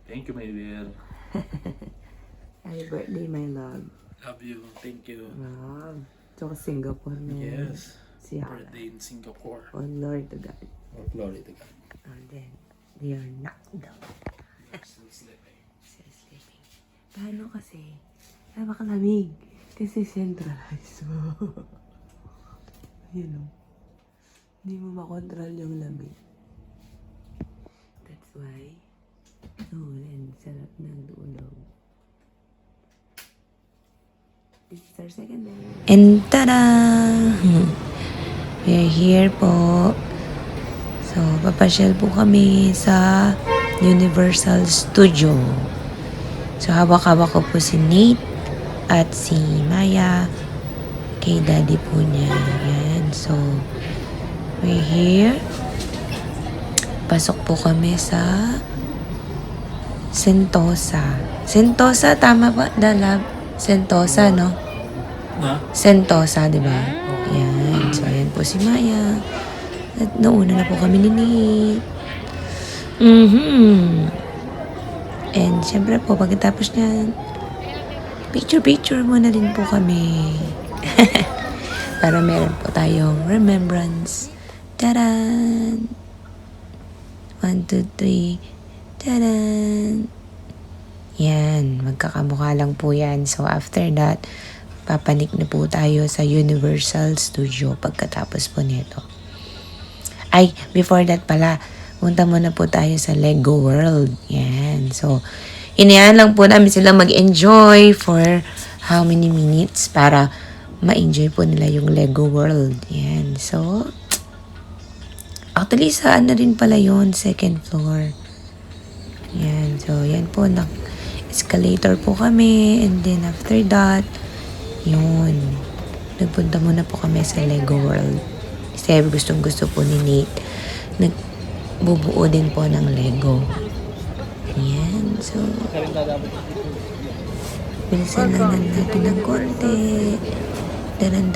Thank you, my dear. Happy birthday, my love. Love you. Thank you. Wow. Ito Singapore na Yes. si Hana. Birthday in Singapore. Oh, glory to God. Oh, glory to God. And then, they are knocked down. Still sleeping. Still sleeping. Paano kasi? Napakalamig. Kasi centralized mo. Yun o. Hindi mo makontrol yung lamig. That's why, and sarap ng tulog. This is our second day. And tada! We're here po. So, papasyal po kami sa Universal Studio. So, hawak-hawak ko po si Nate at si Maya kay daddy po niya. Yan. So, we're here. Pasok po kami sa Sentosa. Sentosa, tama ba? Dalab? Sentosa, no? Na? Sentosa, di ba? Yan. So, ayan po si Maya. At nauna na po kami ni Nate. And syempre po, pagkatapos niyan, picture-picture muna din po kami. Para meron po tayong remembrance. Taran! 1, 2, 3. Taran! Yan, magkakamukha lang po yan. So after that, papanik na po tayo sa Universal Studio pagkatapos po nito. Ay, before that pala, punta muna po tayo sa Lego World. Yan. So, hinayaan lang po namin sila mag-enjoy for how many minutes para ma-enjoy po nila yung Lego World. Yan. So, actually, saan na rin pala yun? Second floor. Yan. So, yan po. Escalator po kami. And then, after that, yun. Nagpunta muna po kami sa Lego World. Kasi gustong gusto po ni Nate. Nagbubuo din po ng Lego. Yan. So, bilisan lang natin ng konti. Daran.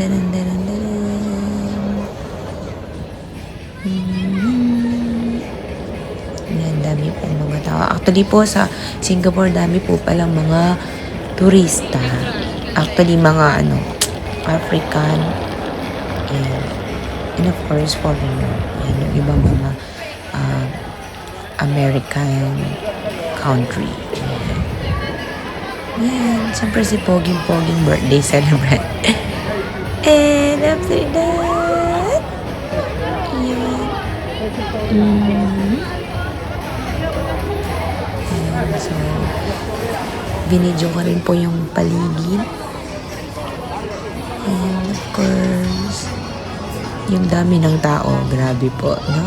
Yan, dami po mga tao. Actually po sa Singapore, dami po palang mga turista. Actually, mga African and of course, foreigner. Yan, yung ibang mga American country. Yan. Siyempre si Poging birthday celebrant. And after that, yan. Yan. So, binidyo ko rin po yung paligid. And of course, yung dami ng tao, grabe po, no?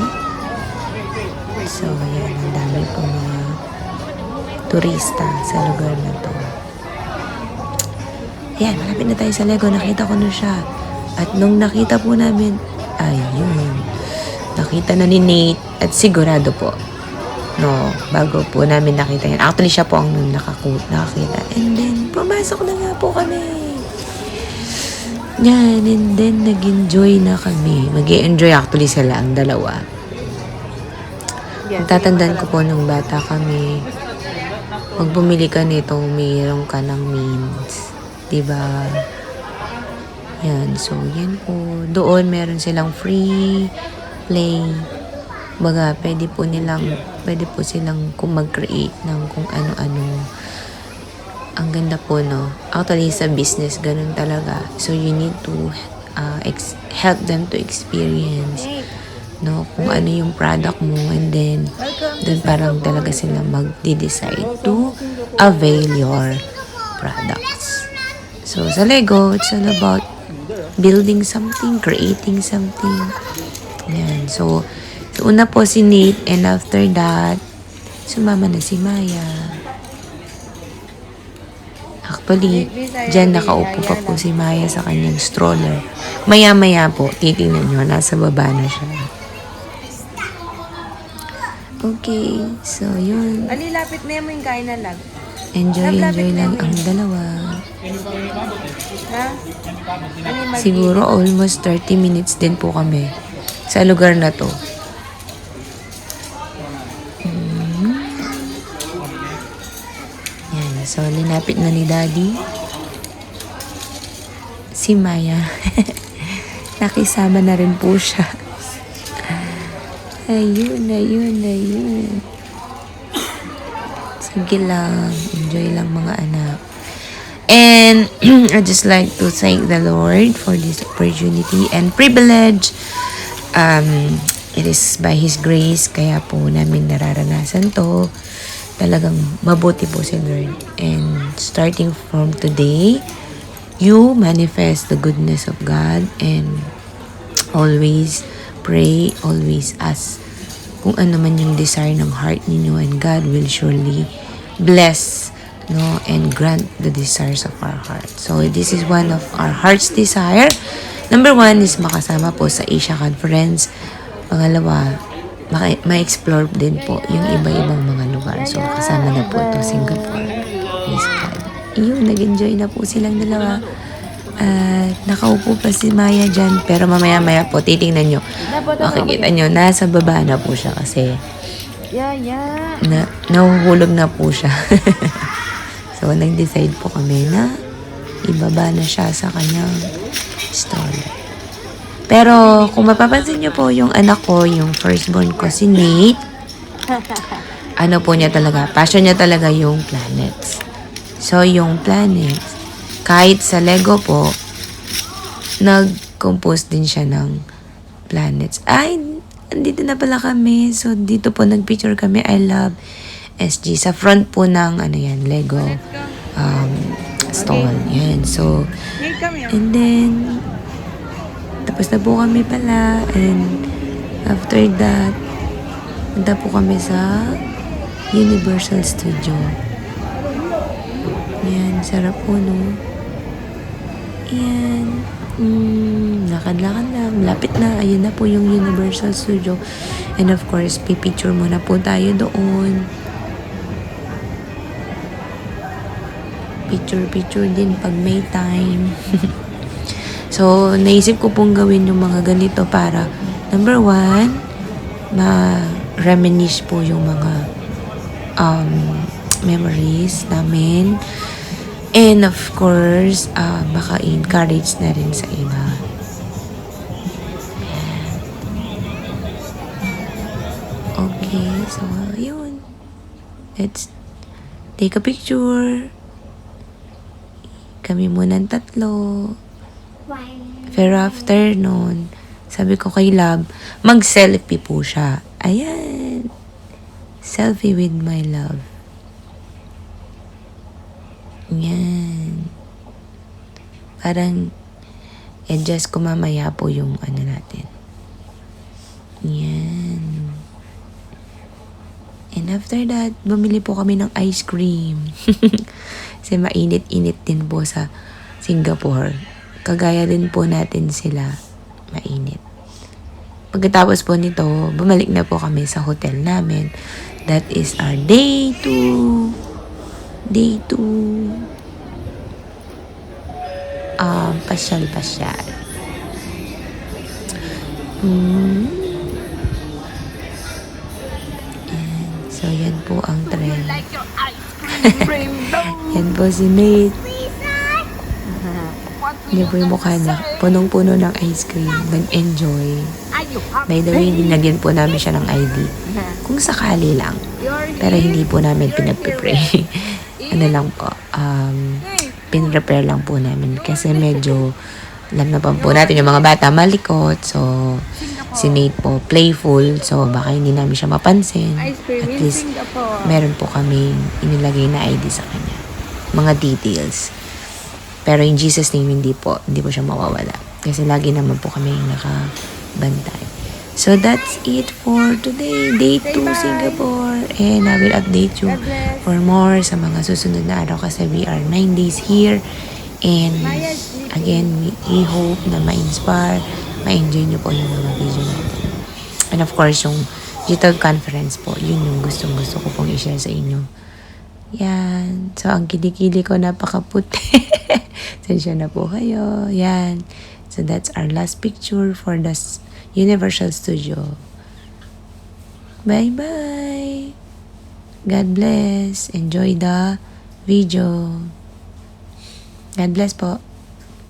So, yan, ang dami po mga turista sa lugar na to. Yan, malapit na tayo sa Lego. Nakita ko na siya. At nung nakita po namin, ayun, nakita na ni Nate at sigurado po, no, bago po namin nakita yan. Actually, siya po ang nakakita. And then, pumasok na nga po kami. Yan, and then nag-enjoy na kami. Mag-enjoy actually sila ang dalawa. Tatandaan ko po nung bata kami, pag bumili ka nito, mayroon ka ng means. Diba? Yan, so yan po. Doon meron silang free play. Baga, pwede po silang mag-create ng kung ano-ano. Ang ganda po, no? Actually, sa business, ganun talaga. So, you need to help them to experience, no? Kung ano yung product mo. And then, dun parang talaga sila mag-decide to avail your products. So, sa Lego, it's all about building something, creating something. Yan. So, una po si Nate, and after that, sumama na si Maya. Actually, dyan nakaupo pa po si Maya sa kanyang stroller. Maya-maya po, titingnan nyo, nasa baba na siya. Okay, so yun. Ali, lapit na mo yung kain na lag. Enjoy lang ang dalawa. Ha? Siguro almost 30 minutes din po kami sa lugar na to. So, linapit na ni Daddy. Si Maya. Nakisama na rin po siya. Ayun. Sige lang. Enjoy lang mga anak. And I just like to thank the Lord for this opportunity and privilege. It is by His grace kaya po namin nararanasan to. Talagang mabuti po si Lord. And starting from today, you manifest the goodness of God and always pray, always ask kung ano man yung desire ng heart ninyo, and God will surely bless, no, and grant the desires of our heart. So this is one of our heart's desire. Number 1 is makasama po sa Asia Conference. Pangalawa, ma-explore din po yung iba-ibang mga lugar. So kasama na po ito Singapore. Praise God. Yung nag-enjoy na po silang dalawa. Nakaupo pa si Maya dyan. Pero mamaya-maya po, titingnan nyo. Makikita nyo, nasa baba na po siya kasi nahuhulog na po siya. So, nag-decide po kami na ibaba na siya sa kanyang stall. Pero, kung mapapansin nyo po, yung anak ko, yung firstborn ko, si Nate, ano po niya talaga, passion niya talaga yung planets. So, yung planets, kahit sa Lego po, nag-compose din siya ng planets. Ay, andito na pala kami. So, dito po nag-picture kami. I love SG. Sa front po ng, Lego stall. Yan. So, and then, tapos na po kami pala. And, after that, punta po kami sa Universal Studio. Yan. Sarap po, no? Yan. Lakad-lakad na. Malapit na. Ayun na po yung Universal Studio. And of course, pipicture muna po tayo doon. Picture din pag may time. So, naisip ko pong gawin yung mga ganito para, number 1, ma-reminisce po yung mga memories namin. And of course, maka-encourage na rin sa iba. Ayan. Okay, so yun. Let's take a picture. Kami muna ng 3. Pero after nun, sabi ko kay Love, mag-selfie po siya. Ayan. Selfie with my love. Yan. Parang adjust ko mamaya po yung natin. Yan. And after that, bumili po kami ng ice cream. Kasi mainit-init din po sa Singapore. Kagaya din po natin sila. Mainit. Pagkatapos po nito, bumalik na po kami sa hotel namin. That is our day 2. Day 2. Pasyal-pasyal. So, yan po ang trend. Yan po si Nate. Yan po yung mukha niya. Punong-puno ng ice cream. Nag-enjoy. By the way, dinagyan po namin siya ng ID. Kung sakali lang. Pero hindi po namin pinagpipray. Lang po, pin-prepare lang po namin kasi medyo alam na po natin yung mga bata malikot, so si Nate po playful, so baka hindi namin siya mapansin. At least meron po kami inilagay na ID sa kanya, mga details. Pero in Jesus name hindi po siya mawawala kasi lagi naman po kami nakabantay. So that's it for today, day 2 Singapore, and I will update you for more sa mga susunod na araw kasi we are 9 days here, and again we hope na ma-inspire, ma-enjoy nyo po yung mga video natin. And of course yung digital conference po, yun yung gusto ko pong i-share sa inyo. Yan, so ang kilikili ko napakaputi. Sensya na po kayo. Yan, so that's our last picture for the Universal Studio. Bye-bye. God bless. Enjoy the video. God bless po.